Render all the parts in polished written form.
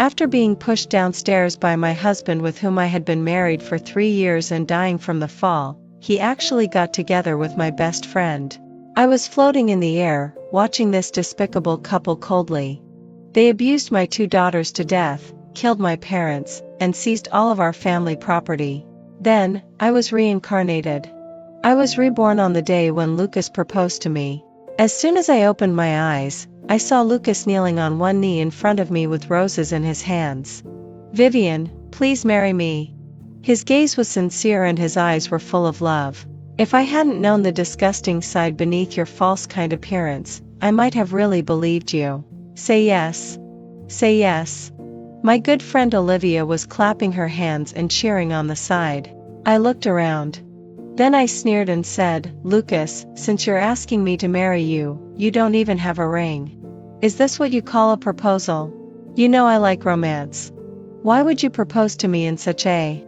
After being pushed downstairs by my husband with whom I had been married for 3 years and dying from the fall, he actually got together with my best friend. I was floating in the air, watching this despicable couple coldly. They abused my 2 daughters to death, killed my parents, and seized all of our family property. Then, I was reincarnated. I was reborn on the day when Lucas proposed to me. As soon as I opened my eyes, I saw Lucas kneeling on one knee in front of me with roses in his hands. "Vivian, please marry me." His gaze was sincere and his eyes were full of love. If I hadn't known the disgusting side beneath your false kind appearance, I might have really believed you. Say yes. Say yes. My good friend Olivia was clapping her hands and cheering on the side. I looked around. Then I sneered and said, "Lucas, since you're asking me to marry you, you don't even have a ring. Is this what you call a proposal? You know I like romance. Why would you propose to me in such a..."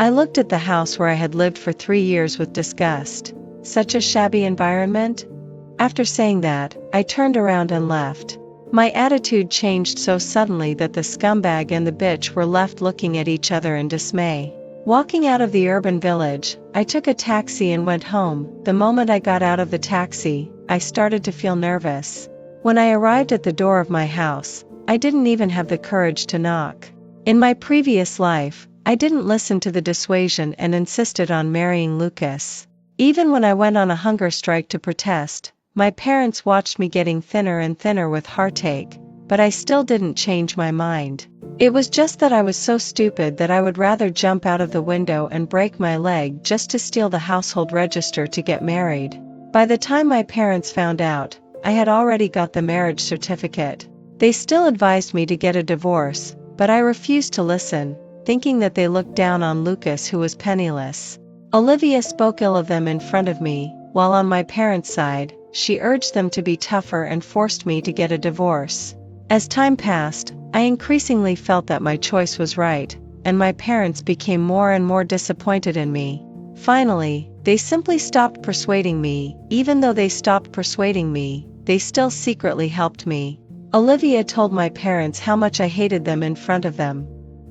I looked at the house where I had lived for 3 years with disgust. Such a shabby environment? After saying that, I turned around and left. My attitude changed so suddenly that the scumbag and the bitch were left looking at each other in dismay. Walking out of the urban village, I took a taxi and went home. The moment I got out of the taxi, I started to feel nervous. When I arrived at the door of my house, I didn't even have the courage to knock. In my previous life, I didn't listen to the dissuasion and insisted on marrying Lucas. Even when I went on a hunger strike to protest, my parents watched me getting thinner and thinner with heartache, but I still didn't change my mind. It was just that I was so stupid that I would rather jump out of the window and break my leg just to steal the household register to get married. By the time my parents found out, I had already got the marriage certificate. They still advised me to get a divorce, but I refused to listen, thinking that they looked down on Lucas who was penniless. Olivia spoke ill of them in front of me, while on my parents' side, she urged them to be tougher and forced me to get a divorce. As time passed, I increasingly felt that my choice was right, and my parents became more and more disappointed in me. Finally, they simply stopped persuading me. Even though they stopped persuading me, they still secretly helped me. Olivia told my parents how much I hated them in front of them.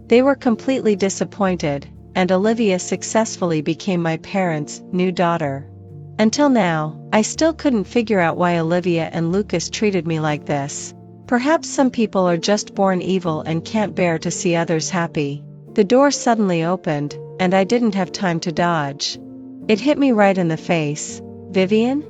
They were completely disappointed, and Olivia successfully became my parents' new daughter. Until now, I still couldn't figure out why Olivia and Lucas treated me like this. Perhaps some people are just born evil and can't bear to see others happy. The door suddenly opened, and I didn't have time to dodge. It hit me right in the face. "Vivian?"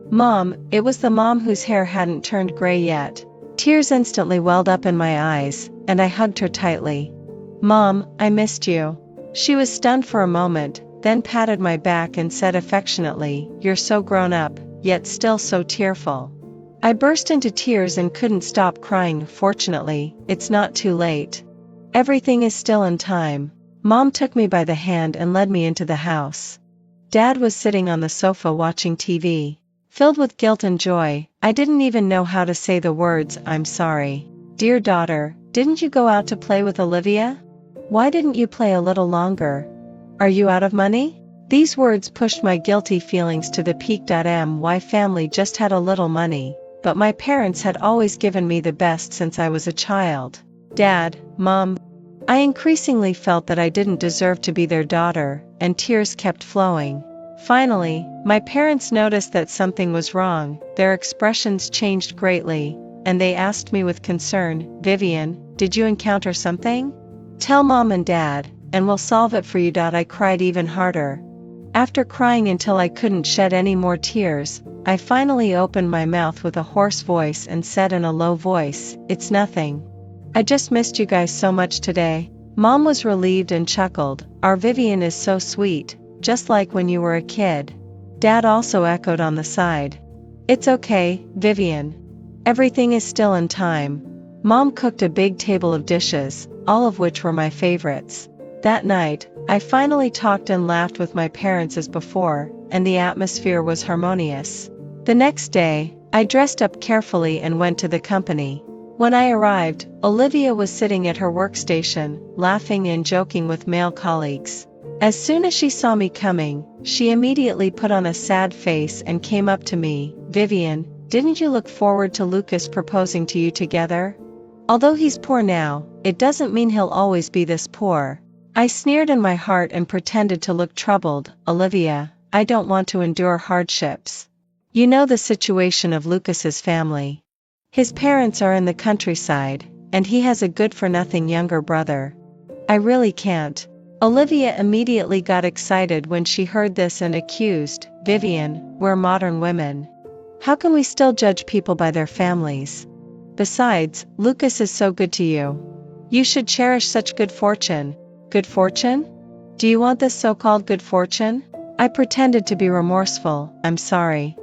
"Mom," it was the mom whose hair hadn't turned gray yet. Tears instantly welled up in my eyes, and I hugged her tightly. "Mom, I missed you." She was stunned for a moment, then patted my back and said affectionately, "You're so grown up, yet still so tearful." I burst into tears and couldn't stop crying. Fortunately, it's not too late. Everything is still in time. Mom took me by the hand and led me into the house. Dad was sitting on the sofa watching TV. Filled with guilt and joy, I didn't even know how to say the words, "I'm sorry." "Dear daughter, didn't you go out to play with Olivia? Why didn't you play a little longer? Are you out of money?" These words pushed my guilty feelings to the peak. My family just had a little money, but my parents had always given me the best since I was a child. "Dad, Mom." I increasingly felt that I didn't deserve to be their daughter, and tears kept flowing. Finally, my parents noticed that something was wrong. Their expressions changed greatly, and they asked me with concern, "Vivian, did you encounter something? Tell Mom and Dad, and we'll solve it for you." I cried even harder. After crying until I couldn't shed any more tears, I finally opened my mouth with a hoarse voice and said in a low voice, "It's nothing. I just missed you guys so much today." Mom was relieved and chuckled, "Our Vivian is so sweet, just like when you were a kid." Dad also echoed on the side. "It's okay, Vivian. Everything is still in time." Mom cooked a big table of dishes, all of which were my favorites. That night, I finally talked and laughed with my parents as before, and the atmosphere was harmonious. The next day, I dressed up carefully and went to the company. When I arrived, Olivia was sitting at her workstation, laughing and joking with male colleagues. As soon as she saw me coming, she immediately put on a sad face and came up to me. "Vivian, didn't you look forward to Lucas proposing to you together?" Although he's poor now, it doesn't mean he'll always be this poor. I sneered in my heart and pretended to look troubled. Olivia, I don't want to endure hardships. You know the situation of Lucas's family. His parents are in the countryside, and he has a good-for-nothing younger brother. I really can't. Olivia immediately got excited when she heard this and accused, Vivian, we're modern women. How can we still judge people by their families? Besides, Lucas is so good to you. You should cherish such good fortune. Good fortune? Do you want this so-called good fortune? I pretended to be remorseful. I'm sorry.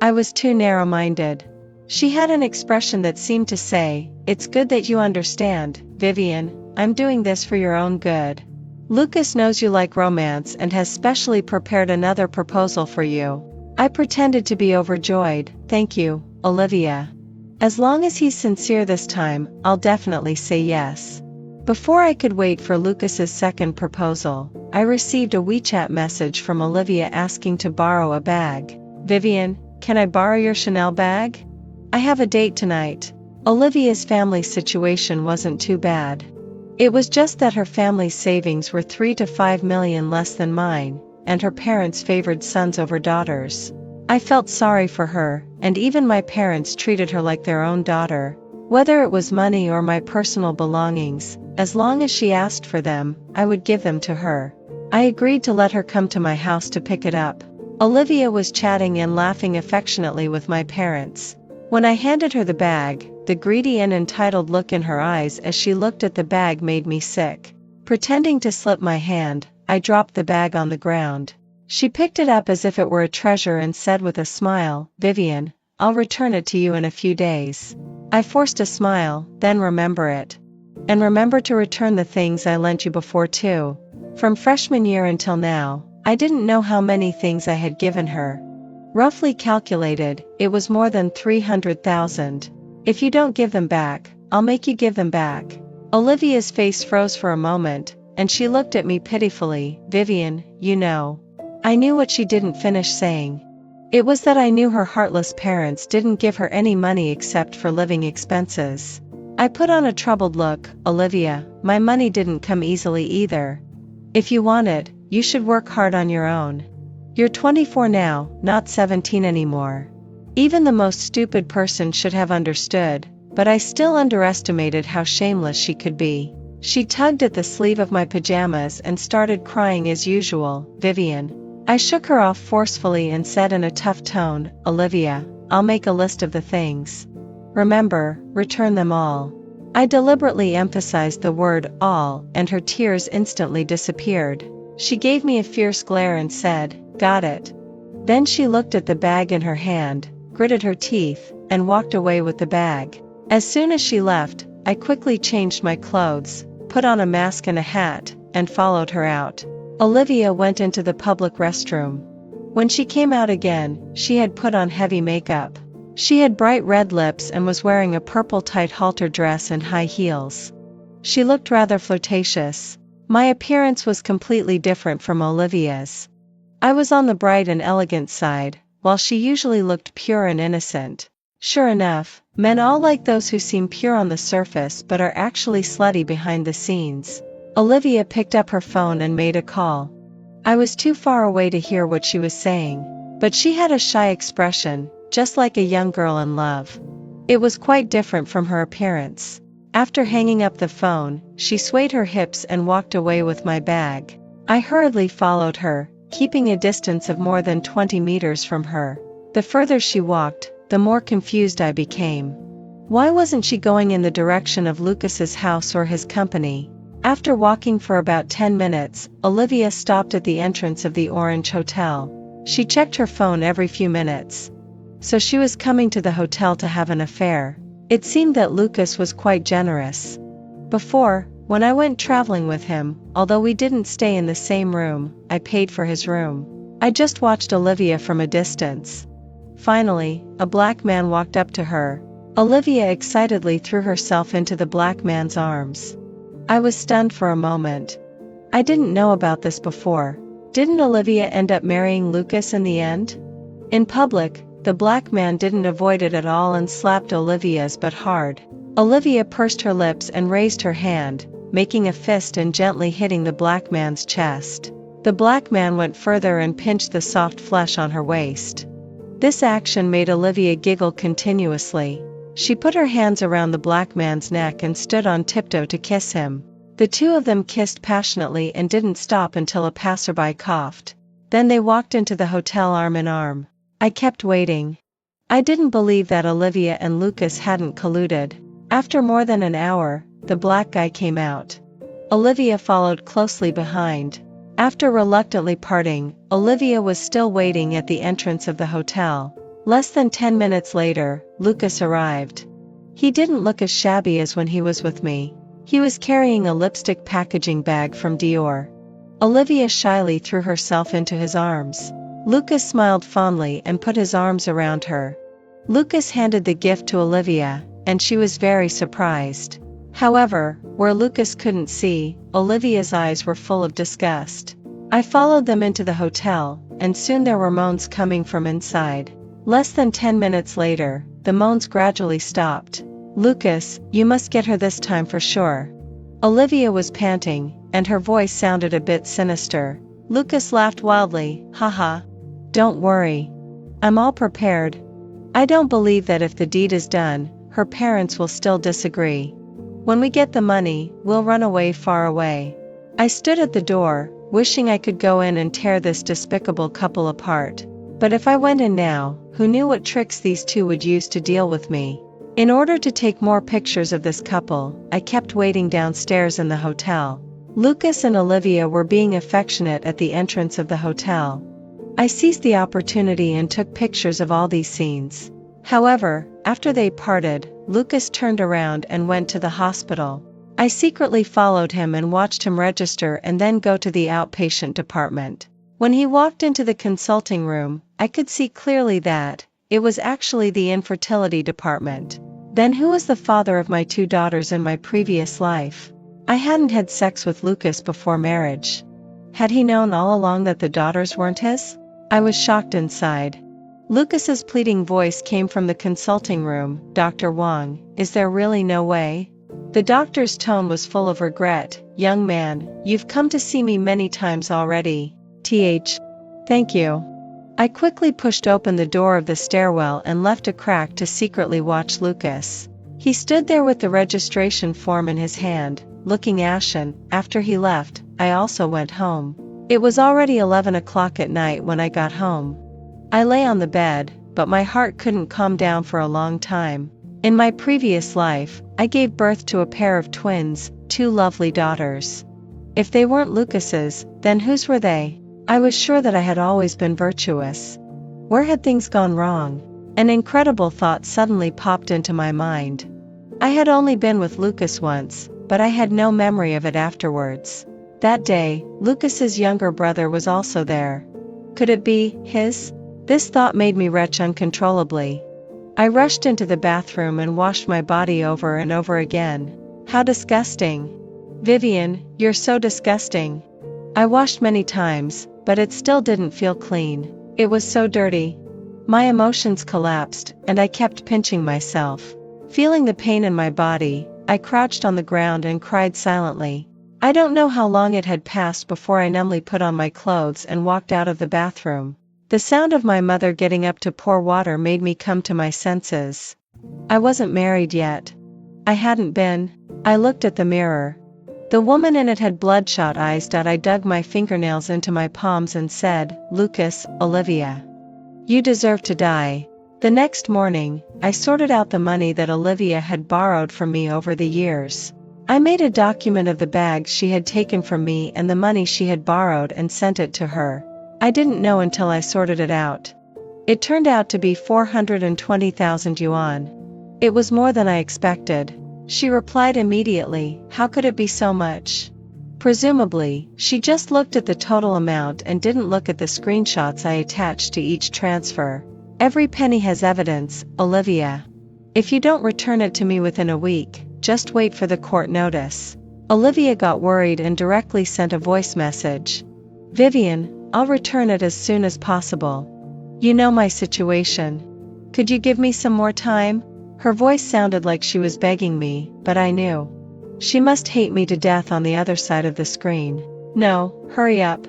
I was too narrow-minded. She had an expression that seemed to say, it's good that you understand, Vivian, I'm doing this for your own good. Lucas knows you like romance and has specially prepared another proposal for you. I pretended to be overjoyed. Thank you, Olivia. As long as he's sincere this time, I'll definitely say yes. Before I could wait for Lucas's second proposal, I received a WeChat message from Olivia asking to borrow a bag. Vivian, can I borrow your Chanel bag? I have a date tonight. Olivia's family situation wasn't too bad. It was just that her family's savings were 3 to 5 million less than mine, and her parents favored sons over daughters. I felt sorry for her, and even my parents treated her like their own daughter. Whether it was money or my personal belongings, as long as she asked for them, I would give them to her. I agreed to let her come to my house to pick it up. Olivia was chatting and laughing affectionately with my parents. When I handed her the bag, the greedy and entitled look in her eyes as she looked at the bag made me sick. Pretending to slip my hand, I dropped the bag on the ground. She picked it up as if it were a treasure and said with a smile, Vivian, I'll return it to you in a few days. I forced a smile, then remember it. And remember to return the things I lent you before too. From freshman year until now, I didn't know how many things I had given her. Roughly calculated, it was more than 300,000. If you don't give them back, I'll make you give them back. Olivia's face froze for a moment, and she looked at me pitifully. Vivian, you know. I knew what she didn't finish saying. It was that I knew her heartless parents didn't give her any money except for living expenses. I put on a troubled look. Olivia, my money didn't come easily either. If you want it, you should work hard on your own. You're 24 now, not 17 anymore. Even the most stupid person should have understood, but I still underestimated how shameless she could be. She tugged at the sleeve of my pajamas and started crying as usual. Vivian. I shook her off forcefully and said in a tough tone, Olivia, I'll make a list of the things. Remember, return them all. I deliberately emphasized the word all, and her tears instantly disappeared. She gave me a fierce glare and said, got it. Then she looked at the bag in her hand, gritted her teeth, and walked away with the bag. As soon as she left, I quickly changed my clothes, put on a mask and a hat, and followed her out. Olivia went into the public restroom. When she came out again, she had put on heavy makeup. She had bright red lips and was wearing a purple tight halter dress and high heels. She looked rather flirtatious. My appearance was completely different from Olivia's. I was on the bright and elegant side, while she usually looked pure and innocent. Sure enough, men all like those who seem pure on the surface but are actually slutty behind the scenes. Olivia picked up her phone and made a call. I was too far away to hear what she was saying, but she had a shy expression, just like a young girl in love. It was quite different from her appearance. After hanging up the phone, she swayed her hips and walked away with my bag. I hurriedly followed her, keeping a distance of more than 20 meters from her. The further she walked, the more confused I became. Why wasn't she going in the direction of Lucas's house or his company? After walking for about 10 minutes, Olivia stopped at the entrance of the Orange Hotel. She checked her phone every few minutes. So she was coming to the hotel to have an affair. It seemed that Lucas was quite generous. Before, when I went traveling with him, although we didn't stay in the same room, I paid for his room. I just watched Olivia from a distance. Finally, a black man walked up to her. Olivia excitedly threw herself into the black man's arms. I was stunned for a moment. I didn't know about this before. Didn't Olivia end up marrying Lucas in the end? In public, the black man didn't avoid it at all and slapped Olivia's butt hard. Olivia pursed her lips and raised her hand, making a fist and gently hitting the black man's chest. The black man went further and pinched the soft flesh on her waist. This action made Olivia giggle continuously. She put her hands around the black man's neck and stood on tiptoe to kiss him. The two of them kissed passionately and didn't stop until a passerby coughed. Then they walked into the hotel arm in arm. I kept waiting. I didn't believe that Olivia and Lucas hadn't colluded. After more than an hour, the black guy came out. Olivia followed closely behind. After reluctantly parting, Olivia was still waiting at the entrance of the hotel. Less than 10 minutes later, Lucas arrived. He didn't look as shabby as when he was with me. He was carrying a lipstick packaging bag from Dior. Olivia shyly threw herself into his arms. Lucas smiled fondly and put his arms around her. Lucas handed the gift to Olivia, and she was very surprised. However, where Lucas couldn't see, Olivia's eyes were full of disgust. I followed them into the hotel, and soon there were moans coming from inside. Less than 10 minutes later, the moans gradually stopped. "Lucas, you must get her this time for sure." Olivia was panting, and her voice sounded a bit sinister. Lucas laughed wildly, "Haha. Don't worry. I'm all prepared. I don't believe that if the deed is done, her parents will still disagree. When we get the money, we'll run away far away." I stood at the door, wishing I could go in and tear this despicable couple apart. But if I went in now, who knew what tricks these two would use to deal with me? In order to take more pictures of this couple, I kept waiting downstairs in the hotel. Lucas and Olivia were being affectionate at the entrance of the hotel. I seized the opportunity and took pictures of all these scenes. However, after they parted, Lucas turned around and went to the hospital. I secretly followed him and watched him register and then go to the outpatient department. When he walked into the consulting room, I could see clearly that it was actually the infertility department. Then who was the father of my 2 daughters in my previous life? I hadn't had sex with Lucas before marriage. Had he known all along that the daughters weren't his? I was shocked inside. Lucas's pleading voice came from the consulting room. "Dr. Wang, is there really no way?" The doctor's tone was full of regret. "Young man, you've come to see me many times already. Thank you." I quickly pushed open the door of the stairwell and left a crack to secretly watch Lucas. He stood there with the registration form in his hand, looking ashen. After he left, I also went home. It was already 11 o'clock at night when I got home. I lay on the bed, but my heart couldn't calm down for a long time. In my previous life, I gave birth to a pair of twins, 2 lovely daughters. If they weren't Lucas's, then whose were they? I was sure that I had always been virtuous. Where had things gone wrong? An incredible thought suddenly popped into my mind. I had only been with Lucas once, but I had no memory of it afterwards. That day, Lucas's younger brother was also there. Could it be his? This thought made me retch uncontrollably. I rushed into the bathroom and washed my body over and over again. How disgusting. "Vivian, you're so disgusting." I washed many times, but it still didn't feel clean. It was so dirty. My emotions collapsed, and I kept pinching myself. Feeling the pain in my body, I crouched on the ground and cried silently. I don't know how long it had passed before I numbly put on my clothes and walked out of the bathroom. The sound of my mother getting up to pour water made me come to my senses. I wasn't married yet. I hadn't been. I looked at the mirror. The woman in it had bloodshot eyes. I dug my fingernails into my palms and said, "Lucas, Olivia. You deserve to die." The next morning, I sorted out the money that Olivia had borrowed from me over the years. I made a document of the bags she had taken from me and the money she had borrowed and sent it to her. I didn't know until I sorted it out. It turned out to be 420,000 yuan. It was more than I expected. She replied immediately, "How could it be so much?" Presumably, she just looked at the total amount and didn't look at the screenshots I attached to each transfer. "Every penny has evidence, Olivia. If you don't return it to me within a week, just wait for the court notice." Olivia got worried and directly sent a voice message. "Vivian, I'll return it as soon as possible. You know my situation. Could you give me some more time?" Her voice sounded like she was begging me, but I knew. She must hate me to death on the other side of the screen. No, hurry up.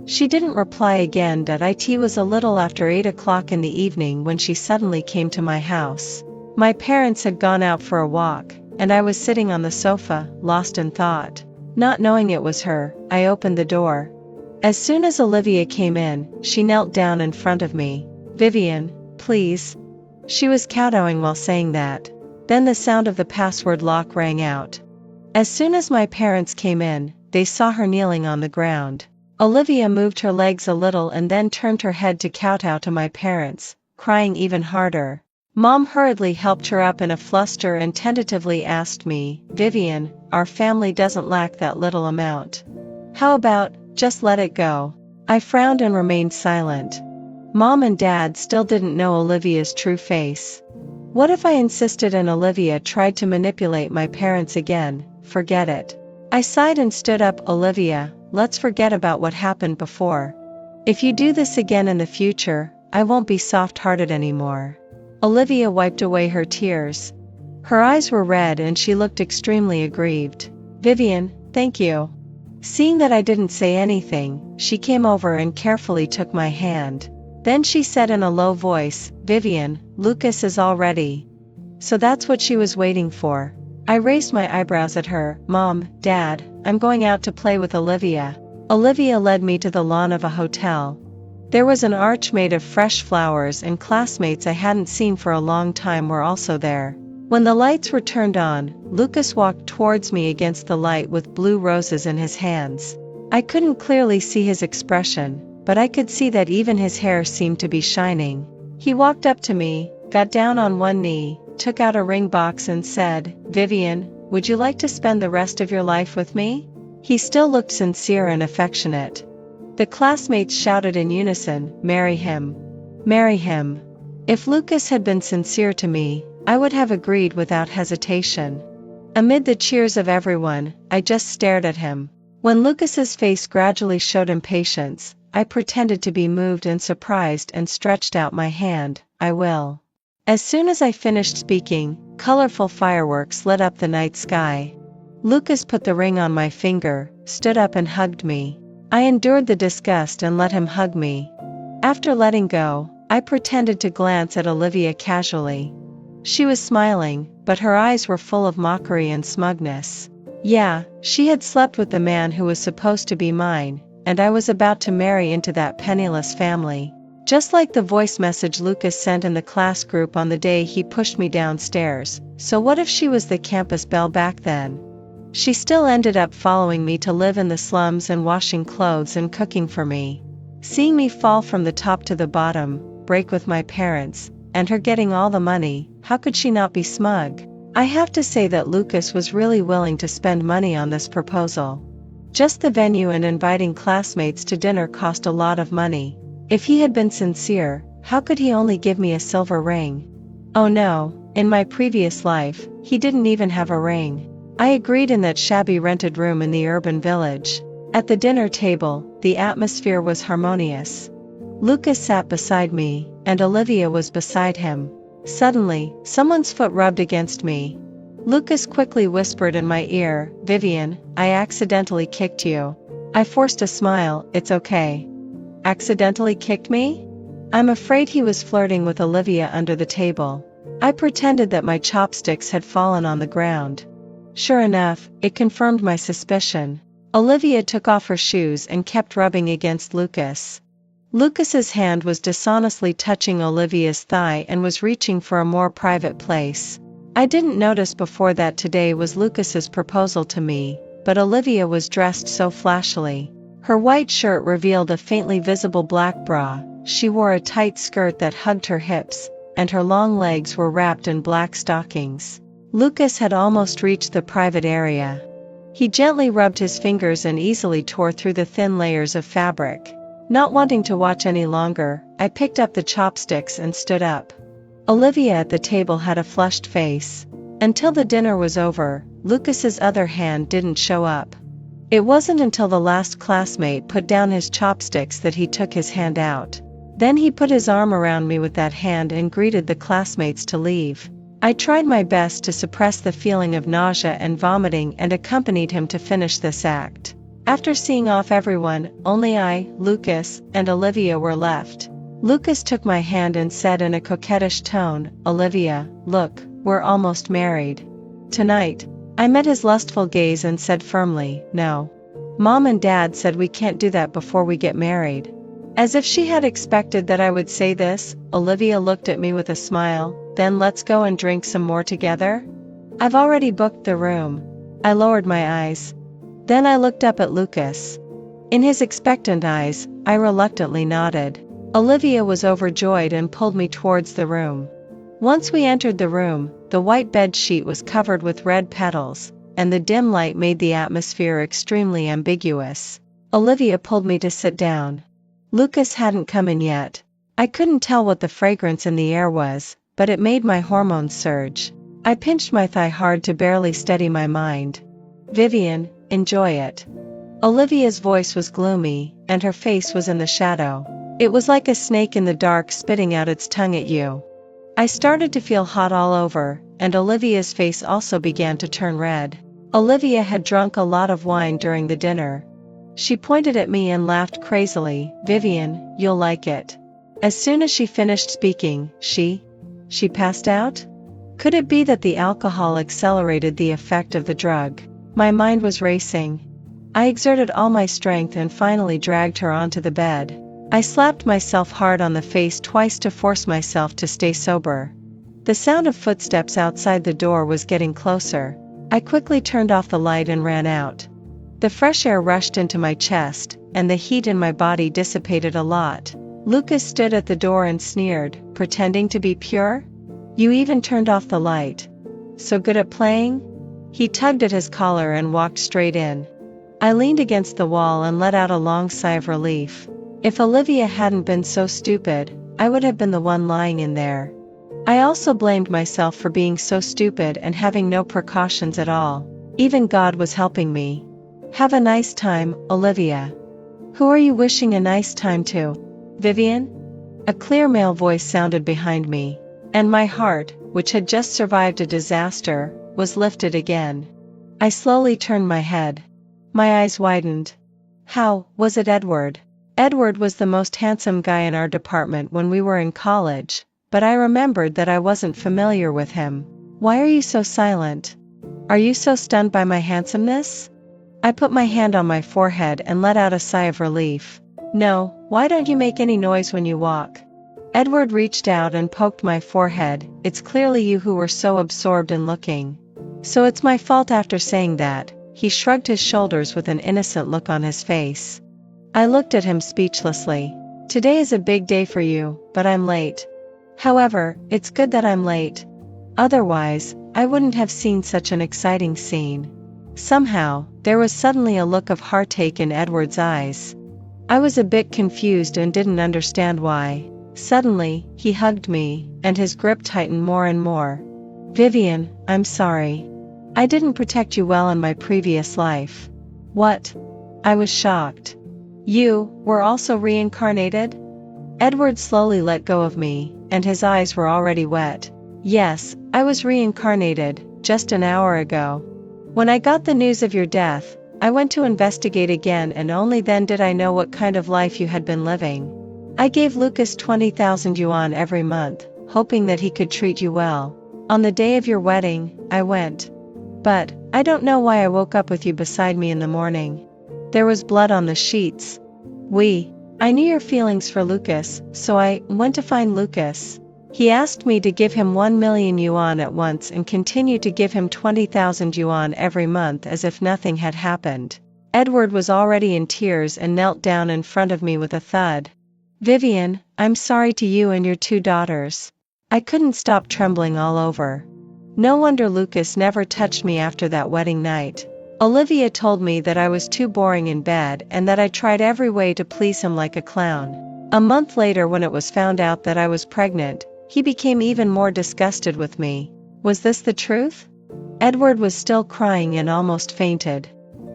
She didn't reply again. It was a little after 8 o'clock in the evening when she suddenly came to my house. My parents had gone out for a walk, and I was sitting on the sofa, lost in thought. Not knowing it was her, I opened the door. As soon as Olivia came in, she knelt down in front of me. "Vivian, please." She was kowtowing while saying that. Then the sound of the password lock rang out. As soon as my parents came in, they saw her kneeling on the ground. Olivia moved her legs a little and then turned her head to kowtow to my parents, crying even harder. Mom hurriedly helped her up in a fluster and tentatively asked me, "Vivian, our family doesn't lack that little amount. How about, just let it go?" I frowned and remained silent. Mom and Dad still didn't know Olivia's true face. What if I insisted and Olivia tried to manipulate my parents again? Forget it. I sighed and stood up. "Olivia, let's forget about what happened before. If you do this again in the future, I won't be soft-hearted anymore." Olivia wiped away her tears. Her eyes were red and she looked extremely aggrieved. "Vivian, thank you." Seeing that I didn't say anything, she came over and carefully took my hand. Then she said in a low voice, "Vivian, Lucas is all ready." So that's what she was waiting for. I raised my eyebrows at her. "Mom, Dad, I'm going out to play with Olivia." Olivia led me to the lawn of a hotel. There was an arch made of fresh flowers and classmates I hadn't seen for a long time were also there. When the lights were turned on, Lucas walked towards me against the light with blue roses in his hands. I couldn't clearly see his expression, but I could see that even his hair seemed to be shining. He walked up to me, got down on one knee, took out a ring box and said, "Vivian, would you like to spend the rest of your life with me?" He still looked sincere and affectionate. The classmates shouted in unison, "Marry him! Marry him!" If Lucas had been sincere to me, I would have agreed without hesitation. Amid the cheers of everyone, I just stared at him. When Lucas's face gradually showed impatience, I pretended to be moved and surprised and stretched out my hand. "I will." As soon as I finished speaking, colorful fireworks lit up the night sky. Lucas put the ring on my finger, stood up and hugged me. I endured the disgust and let him hug me. After letting go, I pretended to glance at Olivia casually. She was smiling, but her eyes were full of mockery and smugness. Yeah, she had slept with the man who was supposed to be mine, and I was about to marry into that penniless family. Just like the voice message Lucas sent in the class group on the day he pushed me downstairs. So what if she was the campus belle back then? She still ended up following me to live in the slums and washing clothes and cooking for me. Seeing me fall from the top to the bottom, break with my parents, and her getting all the money, how could she not be smug? I have to say that Lucas was really willing to spend money on this proposal. Just the venue and inviting classmates to dinner cost a lot of money. If he had been sincere, how could he only give me a silver ring? Oh no, in my previous life, he didn't even have a ring. I agreed in that shabby rented room in the urban village. At the dinner table, the atmosphere was harmonious. Lucas sat beside me, and Olivia was beside him. Suddenly, someone's foot rubbed against me. Lucas quickly whispered in my ear, "Vivian, I accidentally kicked you." I forced a smile. "It's okay." Accidentally kicked me? I'm afraid he was flirting with Olivia under the table. I pretended that my chopsticks had fallen on the ground. Sure enough, it confirmed my suspicion. Olivia took off her shoes and kept rubbing against Lucas. Lucas's hand was dishonestly touching Olivia's thigh and was reaching for a more private place. I didn't notice before that today was Lucas's proposal to me, but Olivia was dressed so flashily. Her white shirt revealed a faintly visible black bra, she wore a tight skirt that hugged her hips, and her long legs were wrapped in black stockings. Lucas had almost reached the private area. He gently rubbed his fingers and easily tore through the thin layers of fabric. Not wanting to watch any longer, I picked up the chopsticks and stood up. Olivia at the table had a flushed face. Until the dinner was over, Lucas's other hand didn't show up. It wasn't until the last classmate put down his chopsticks that he took his hand out. Then he put his arm around me with that hand and greeted the classmates to leave. I tried my best to suppress the feeling of nausea and vomiting and accompanied him to finish this act. After seeing off everyone, only I, Lucas, and Olivia were left. Lucas took my hand and said in a coquettish tone, "Olivia, look, we're almost married. Tonight." I met his lustful gaze and said firmly, "No. Mom and Dad said we can't do that before we get married." As if she had expected that I would say this, Olivia looked at me with a smile. "Then let's go and drink some more together? I've already booked the room." I lowered my eyes. Then I looked up at Lucas. In his expectant eyes, I reluctantly nodded. Olivia was overjoyed and pulled me towards the room. Once we entered the room, the white bed sheet was covered with red petals, and the dim light made the atmosphere extremely ambiguous. Olivia pulled me to sit down. Lucas hadn't come in yet. I couldn't tell what the fragrance in the air was, but it made my hormones surge. I pinched my thigh hard to barely steady my mind. "Vivian, enjoy it." Olivia's voice was gloomy, and her face was in the shadow. It was like a snake in the dark spitting out its tongue at you. I started to feel hot all over, and Olivia's face also began to turn red. Olivia had drunk a lot of wine during the dinner. She pointed at me and laughed crazily. "Vivian, you'll like it." As soon as she finished speaking, she passed out? Could it be that the alcohol accelerated the effect of the drug? My mind was racing. I exerted all my strength and finally dragged her onto the bed. I slapped myself hard on the face twice to force myself to stay sober. The sound of footsteps outside the door was getting closer. I quickly turned off the light and ran out. The fresh air rushed into my chest, and the heat in my body dissipated a lot. Lucas stood at the door and sneered, "Pretending to be pure? You even turned off the light. So good at playing?" He tugged at his collar and walked straight in. I leaned against the wall and let out a long sigh of relief. If Olivia hadn't been so stupid, I would have been the one lying in there. I also blamed myself for being so stupid and having no precautions at all. Even God was helping me. "Have a nice time, Olivia." "Who are you wishing a nice time to?" "Vivian?" A clear male voice sounded behind me, and my heart, which had just survived a disaster, was lifted again. I slowly turned my head. My eyes widened. How, was it Edward? Edward was the most handsome guy in our department when we were in college, but I remembered that I wasn't familiar with him. "Why are you so silent? Are you so stunned by my handsomeness?" I put my hand on my forehead and let out a sigh of relief. "No, why don't you make any noise when you walk?" Edward reached out and poked my forehead. "It's clearly you who were so absorbed in looking. So it's my fault." After saying that, he shrugged his shoulders with an innocent look on his face. I looked at him speechlessly. "Today is a big day for you, but I'm late. However, it's good that I'm late. Otherwise, I wouldn't have seen such an exciting scene." Somehow, there was suddenly a look of heartache in Edward's eyes. I was a bit confused and didn't understand why. Suddenly, he hugged me, and his grip tightened more and more. "Vivian, I'm sorry. I didn't protect you well in my previous life." "What?" I was shocked. "You were also reincarnated?" Edward slowly let go of me, and his eyes were already wet. "Yes, I was reincarnated, just an hour ago. When I got the news of your death, I went to investigate again, and only then did I know what kind of life you had been living. I gave Lucas 20,000 yuan every month, hoping that he could treat you well. On the day of your wedding, I went. But, I don't know why I woke up with you beside me in the morning. There was blood on the sheets. I knew your feelings for Lucas, so I went to find Lucas. He asked me to give him 1 million yuan at once and continue to give him 20,000 yuan every month as if nothing had happened." Edward was already in tears and knelt down in front of me with a thud. "Vivian, I'm sorry to you and your 2 daughters." I couldn't stop trembling all over. No wonder Lucas never touched me after that wedding night. Olivia told me that I was too boring in bed and that I tried every way to please him like a clown. A month later, when it was found out that I was pregnant, he became even more disgusted with me. Was this the truth? Edward was still crying and almost fainted.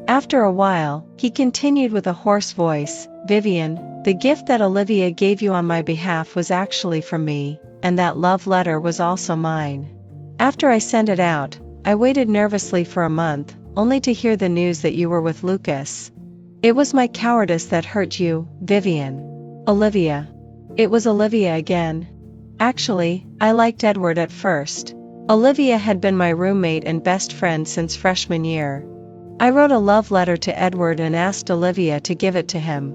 After a while, he continued with a hoarse voice, "Vivian, the gift that Olivia gave you on my behalf was actually from me, and that love letter was also mine. After I sent it out, I waited nervously for a month, only to hear the news that you were with Lucas. It was my cowardice that hurt you, Vivian. Olivia. It was Olivia again. Actually, I liked Edward at first. Olivia had been my roommate and best friend since freshman year. I wrote a love letter to Edward and asked Olivia to give it to him.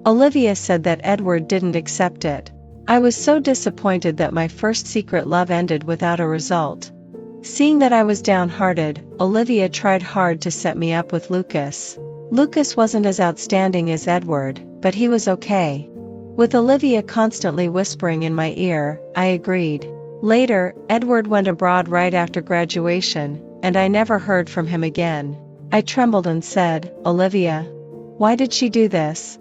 Olivia said that Edward didn't accept it. I was so disappointed that my first secret love ended without a result. Seeing that I was downhearted, Olivia tried hard to set me up with Lucas. Lucas wasn't as outstanding as Edward, but he was okay. With Olivia constantly whispering in my ear, I agreed. Later, Edward went abroad right after graduation, and I never heard from him again. I trembled and said, Olivia, why did she do this?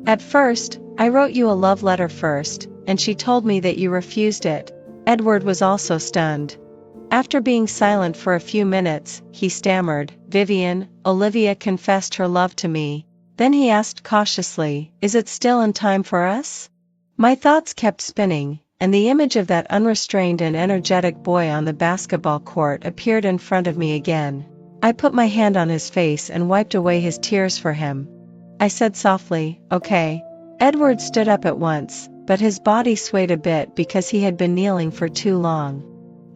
At first, I wrote you a love letter first, and she told me that you refused it. Edward was also stunned. After being silent for a few minutes, he stammered, Vivian, Olivia confessed her love to me. Then he asked cautiously, is it still in time for us? My thoughts kept spinning, and the image of that unrestrained and energetic boy on the basketball court appeared in front of me again. I put my hand on his face and wiped away his tears for him. I said softly, okay. Edward stood up at once, but his body swayed a bit because he had been kneeling for too long.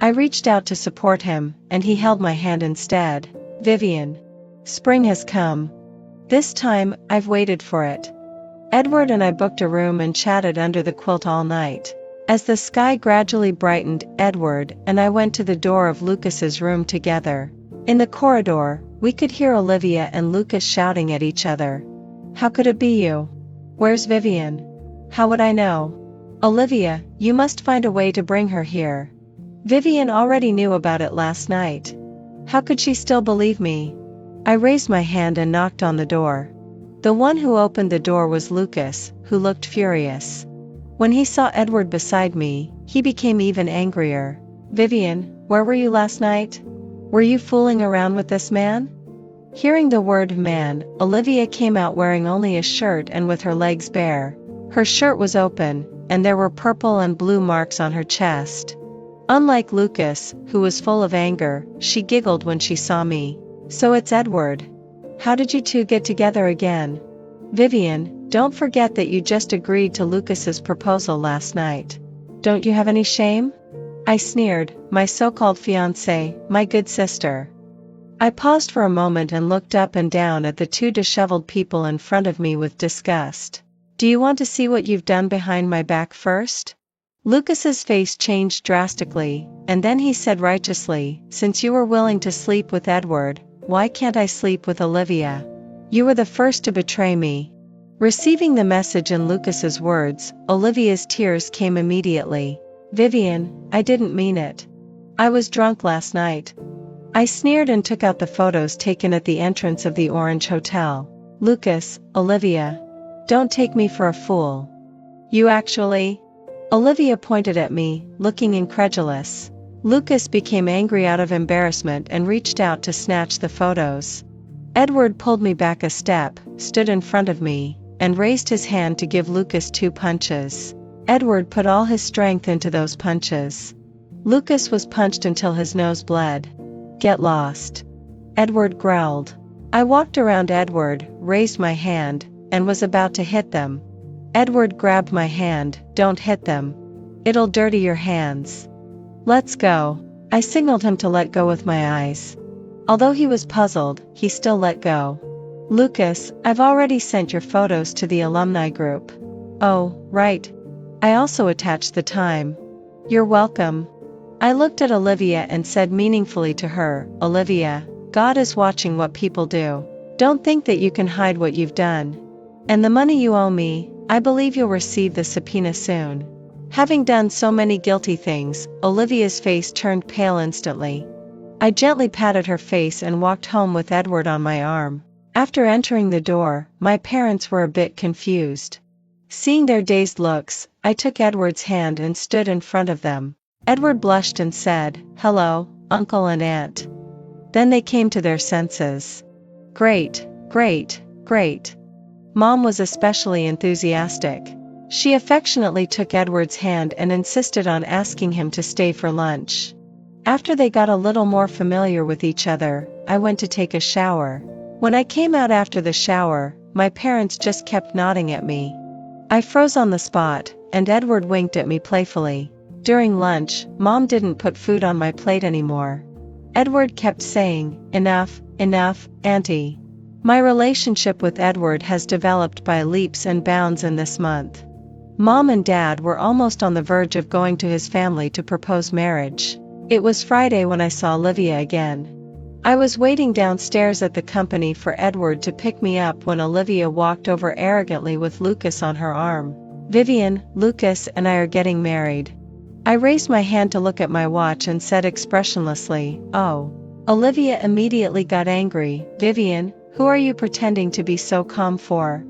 I reached out to support him, and he held my hand instead. Vivian. Spring has come. This time, I've waited for it. Edward and I booked a room and chatted under the quilt all night. As the sky gradually brightened, Edward and I went to the door of Lucas's room together. In the corridor, we could hear Olivia and Lucas shouting at each other. How could it be you? Where's Vivian? How would I know? Olivia, you must find a way to bring her here. Vivian already knew about it last night. How could she still believe me? I raised my hand and knocked on the door. The one who opened the door was Lucas, who looked furious. When he saw Edward beside me, he became even angrier. Vivian, where were you last night? Were you fooling around with this man? Hearing the word man, Olivia came out wearing only a shirt and with her legs bare. Her shirt was open, and there were purple and blue marks on her chest. Unlike Lucas, who was full of anger, she giggled when she saw me. So it's Edward. How did you two get together again? Vivian, don't forget that you just agreed to Lucas's proposal last night. Don't you have any shame? I sneered, my so-called fiancé, my good sister. I paused for a moment and looked up and down at the two disheveled people in front of me with disgust. Do you want to see what you've done behind my back first? Lucas's face changed drastically, and then he said righteously, since you were willing to sleep with Edward, why can't I sleep with Olivia? You were the first to betray me. Receiving the message in Lucas's words, Olivia's tears came immediately. Vivian, I didn't mean it. I was drunk last night. I sneered and took out the photos taken at the entrance of the Orange Hotel. Lucas, Olivia. Don't take me for a fool. You actually? Olivia pointed at me, looking incredulous. Lucas became angry out of embarrassment and reached out to snatch the photos. Edward pulled me back a step, stood in front of me, and raised his hand to give Lucas 2 punches. Edward put all his strength into those punches. Lucas was punched until his nose bled. Get lost. Edward growled. I walked around Edward, raised my hand, and was about to hit them. Edward grabbed my hand. Don't hit them. It'll dirty your hands. Let's go. I signaled him to let go with my eyes. Although he was puzzled, he still let go. Lucas, I've already sent your photos to the alumni group. Oh, right. I also attached the time. You're welcome. I looked at Olivia and said meaningfully to her, Olivia, God is watching what people do. Don't think that you can hide what you've done. And the money you owe me, I believe you'll receive the subpoena soon. Having done so many guilty things, Olivia's face turned pale instantly. I gently patted her face and walked home with Edward on my arm. After entering the door, my parents were a bit confused. Seeing their dazed looks, I took Edward's hand and stood in front of them. Edward blushed and said, Hello, Uncle and Aunt. Then they came to their senses. Great, great, great. Mom was especially enthusiastic. She affectionately took Edward's hand and insisted on asking him to stay for lunch. After they got a little more familiar with each other, I went to take a shower. When I came out after the shower, my parents just kept nodding at me. I froze on the spot, and Edward winked at me playfully. During lunch, Mom didn't put food on my plate anymore. Edward kept saying, "Enough, enough, Auntie." My relationship with Edward has developed by leaps and bounds in this month. Mom and Dad were almost on the verge of going to his family to propose marriage. It was Friday when I saw Olivia again. I was waiting downstairs at the company for Edward to pick me up when Olivia walked over arrogantly with Lucas on her arm. "Vivian, Lucas and I are getting married." I raised my hand to look at my watch and said expressionlessly, "Oh." Olivia immediately got angry. "Vivian, who are you pretending to be so calm for?"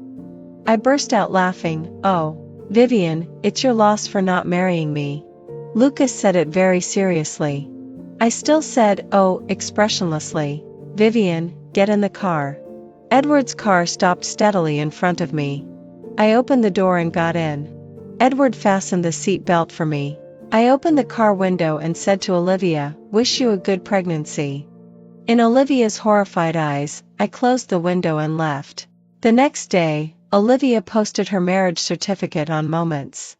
I burst out laughing. "Oh, Vivian, it's your loss for not marrying me." Lucas said it very seriously. I still said, "Oh," expressionlessly. "Vivian, get in the car." Edward's car stopped steadily in front of me. I opened the door and got in. Edward fastened the seat belt for me. I opened the car window and said to Olivia, "Wish you a good pregnancy." In Olivia's horrified eyes, I closed the window and left. The next day, Olivia posted her marriage certificate on Moments.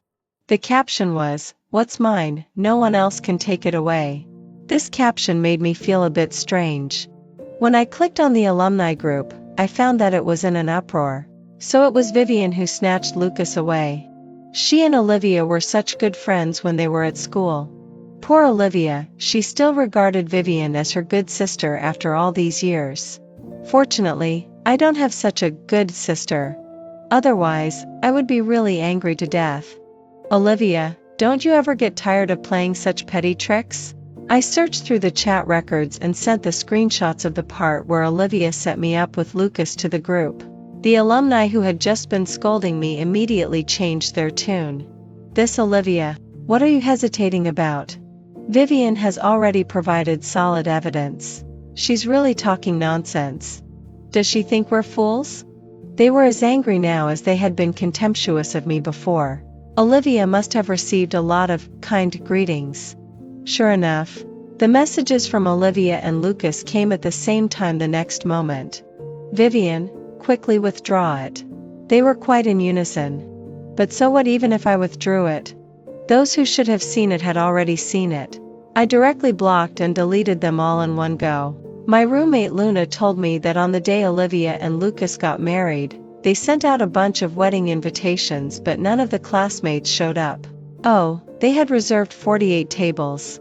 The caption was, "What's mine, no one else can take it away." This caption made me feel a bit strange. When I clicked on the alumni group, I found that it was in an uproar. So it was Vivian who snatched Lucas away. She and Olivia were such good friends when they were at school. Poor Olivia, she still regarded Vivian as her good sister after all these years. Fortunately, I don't have such a good sister. Otherwise, I would be really angry to death. Olivia, don't you ever get tired of playing such petty tricks? I searched through the chat records and sent the screenshots of the part where Olivia set me up with Lucas to the group. The alumni who had just been scolding me immediately changed their tune. "This Olivia, what are you hesitating about? Vivian has already provided solid evidence. She's really talking nonsense. Does she think we're fools?" They were as angry now as they had been contemptuous of me before. Olivia must have received a lot of kind greetings. Sure enough, the messages from Olivia and Lucas came at the same time the next moment. "Vivian, quickly withdraw it." They were quite in unison. But so what even if I withdrew it? Those who should have seen it had already seen it. I directly blocked and deleted them all in one go. My roommate Luna told me that on the day Olivia and Lucas got married, they sent out a bunch of wedding invitations but none of the classmates showed up. Oh, they had reserved 48 tables.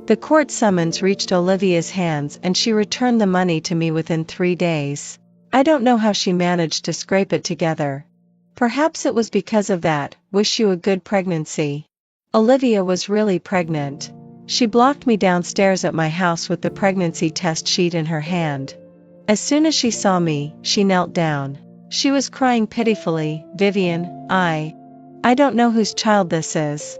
The court summons reached Olivia's hands and she returned the money to me within 3 days. I don't know how she managed to scrape it together. Perhaps it was because of that. "Wish you a good pregnancy." Olivia was really pregnant. She blocked me downstairs at my house with the pregnancy test sheet in her hand. As soon as she saw me, she knelt down. She was crying pitifully. "Vivian, I don't know whose child this is.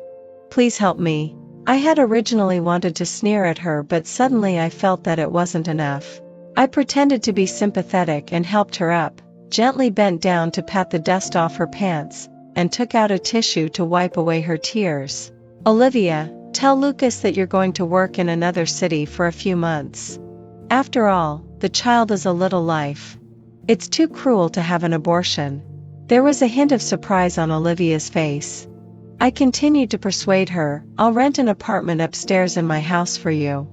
Please help me." I had originally wanted to sneer at her, but suddenly I felt that it wasn't enough. I pretended to be sympathetic and helped her up, gently bent down to pat the dust off her pants, and took out a tissue to wipe away her tears. "Olivia, tell Lucas that you're going to work in another city for a few months. After all, the child is a little life. It's too cruel to have an abortion." There was a hint of surprise on Olivia's face. I continued to persuade her, "I'll rent an apartment upstairs in my house for you.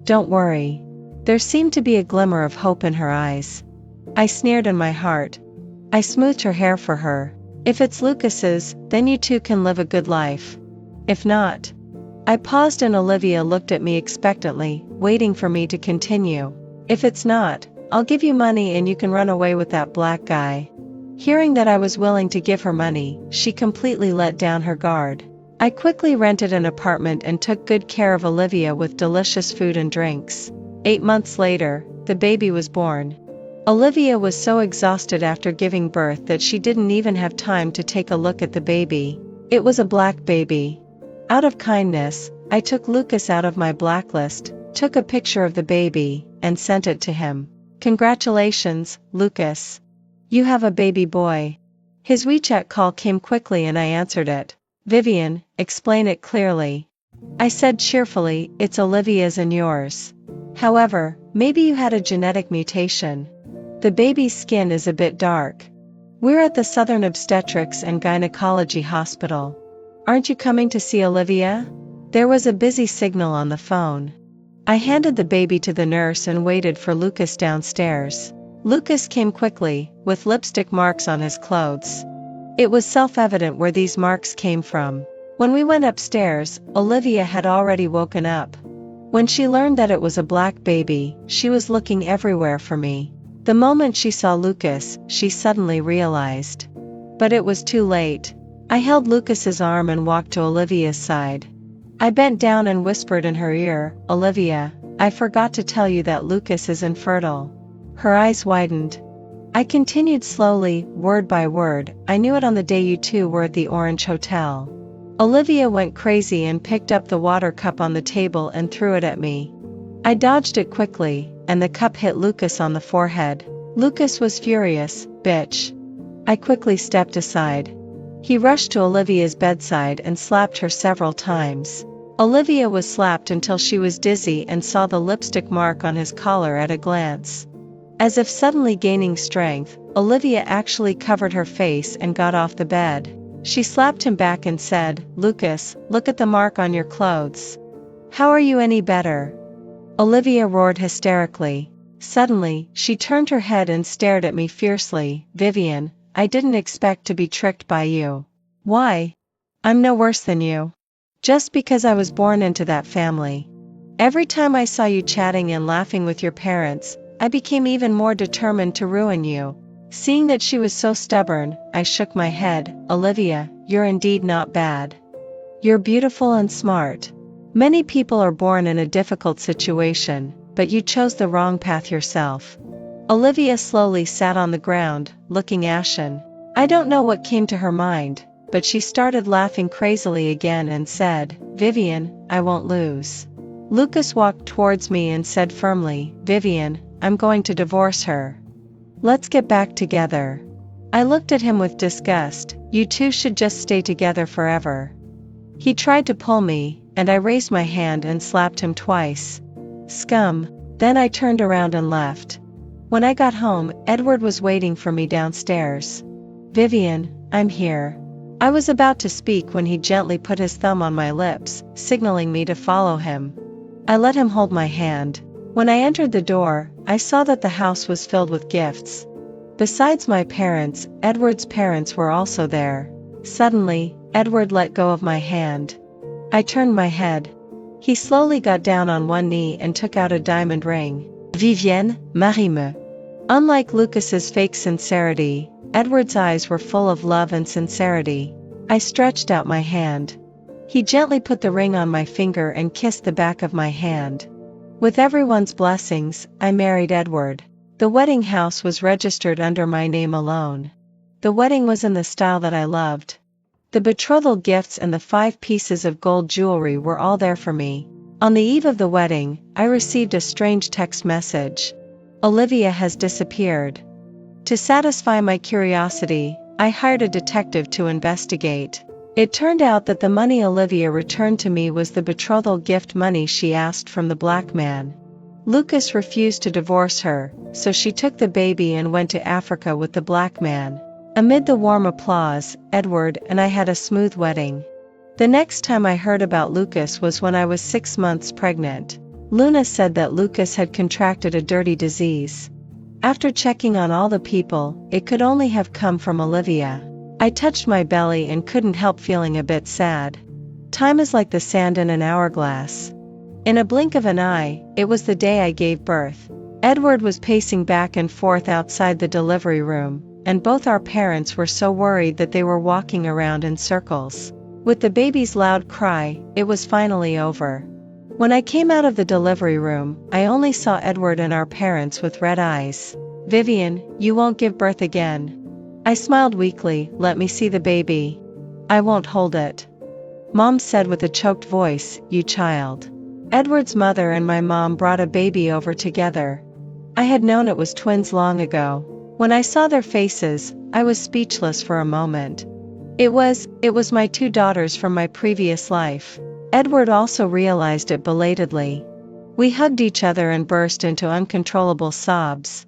Don't worry." There seemed to be a glimmer of hope in her eyes. I sneered in my heart. I smoothed her hair for her. "If it's Lucas's, then you two can live a good life. If not..." I paused and Olivia looked at me expectantly, waiting for me to continue. "If it's not, I'll give you money and you can run away with that black guy." Hearing that I was willing to give her money, she completely let down her guard. I quickly rented an apartment and took good care of Olivia with delicious food and drinks. 8 months later, the baby was born. Olivia was so exhausted after giving birth that she didn't even have time to take a look at the baby. It was a black baby. Out of kindness, I took Lucas out of my blacklist, took a picture of the baby, and sent it to him. "Congratulations, Lucas. You have a baby boy." His WeChat call came quickly and I answered it. "Vivian, explain it clearly." I said cheerfully, it's Olivia's and yours. However, maybe you had a genetic mutation. The baby's skin is a bit dark. We're at the Southern Obstetrics and Gynecology Hospital. Aren't you coming to see Olivia? There was a busy signal on the phone. I handed the baby to the nurse and waited for Lucas downstairs. Lucas came quickly, with lipstick marks on his clothes. It was self-evident where these marks came from. When we went upstairs, Olivia had already woken up. When she learned that it was a black baby, she was looking everywhere for me. The moment she saw Lucas, she suddenly realized. But it was too late. I held Lucas's arm and walked to Olivia's side. I bent down and whispered in her ear, Olivia, I forgot to tell you that Lucas is infertile. Her eyes widened. I continued slowly, word by word, I knew it on the day you two were at the Orange Hotel. Olivia went crazy and picked up the water cup on the table and threw it at me. I dodged it quickly, and the cup hit Lucas on the forehead. Lucas was furious, bitch. I quickly stepped aside. He rushed to Olivia's bedside and slapped her several times. Olivia was slapped until she was dizzy and saw the lipstick mark on his collar at a glance. As if suddenly gaining strength, Olivia actually covered her face and got off the bed. She slapped him back and said, Lucas, look at the mark on your clothes. How are you any better? Olivia roared hysterically. Suddenly, she turned her head and stared at me fiercely. Vivian, I didn't expect to be tricked by you. Why? I'm no worse than you. Just because I was born into that family. Every time I saw you chatting and laughing with your parents, I became even more determined to ruin you. Seeing that she was so stubborn, I shook my head. Olivia, you're indeed not bad. You're beautiful and smart. Many people are born in a difficult situation, but you chose the wrong path yourself. Olivia slowly sat on the ground, looking ashen. I don't know what came to her mind, but she started laughing crazily again and said, Vivian, I won't lose. Lucas walked towards me and said firmly, Vivian, I'm going to divorce her. Let's get back together. I looked at him with disgust. You two should just stay together forever. He tried to pull me, and I raised my hand and slapped him twice. Scum. Then I turned around and left. When I got home, Edward was waiting for me downstairs. Vivian, I'm here. I was about to speak when he gently put his thumb on my lips, signaling me to follow him. I let him hold my hand. When I entered the door, I saw that the house was filled with gifts. Besides my parents, Edward's parents were also there. Suddenly, Edward let go of my hand. I turned my head. He slowly got down on one knee and took out a diamond ring. Vivienne, marie-me. Unlike Lucas's fake sincerity, Edward's eyes were full of love and sincerity. I stretched out my hand. He gently put the ring on my finger and kissed the back of my hand. With everyone's blessings, I married Edward. The wedding house was registered under my name alone. The wedding was in the style that I loved. The betrothal gifts and the 5 pieces of gold jewelry were all there for me. On the eve of the wedding, I received a strange text message. Olivia has disappeared. To satisfy my curiosity, I hired a detective to investigate. It turned out that the money Olivia returned to me was the betrothal gift money she asked from the black man. Lucas refused to divorce her, so she took the baby and went to Africa with the black man. Amid the warm applause, Edward and I had a smooth wedding. The next time I heard about Lucas was when I was 6 months pregnant. Luna said that Lucas had contracted a dirty disease. After checking on all the people, it could only have come from Olivia. I touched my belly and couldn't help feeling a bit sad. Time is like the sand in an hourglass. In a blink of an eye, it was the day I gave birth. Edward was pacing back and forth outside the delivery room, and both our parents were so worried that they were walking around in circles. With the baby's loud cry, it was finally over. When I came out of the delivery room, I only saw Edward and our parents with red eyes. Vivian, you won't give birth again. I smiled weakly. Let me see the baby. I won't hold it. Mom said with a choked voice, you child. Edward's mother and my mom brought a baby over together. I had known it was twins long ago. When I saw their faces, I was speechless for a moment. It was my 2 daughters from my previous life. Edward also realized it belatedly. We hugged each other and burst into uncontrollable sobs.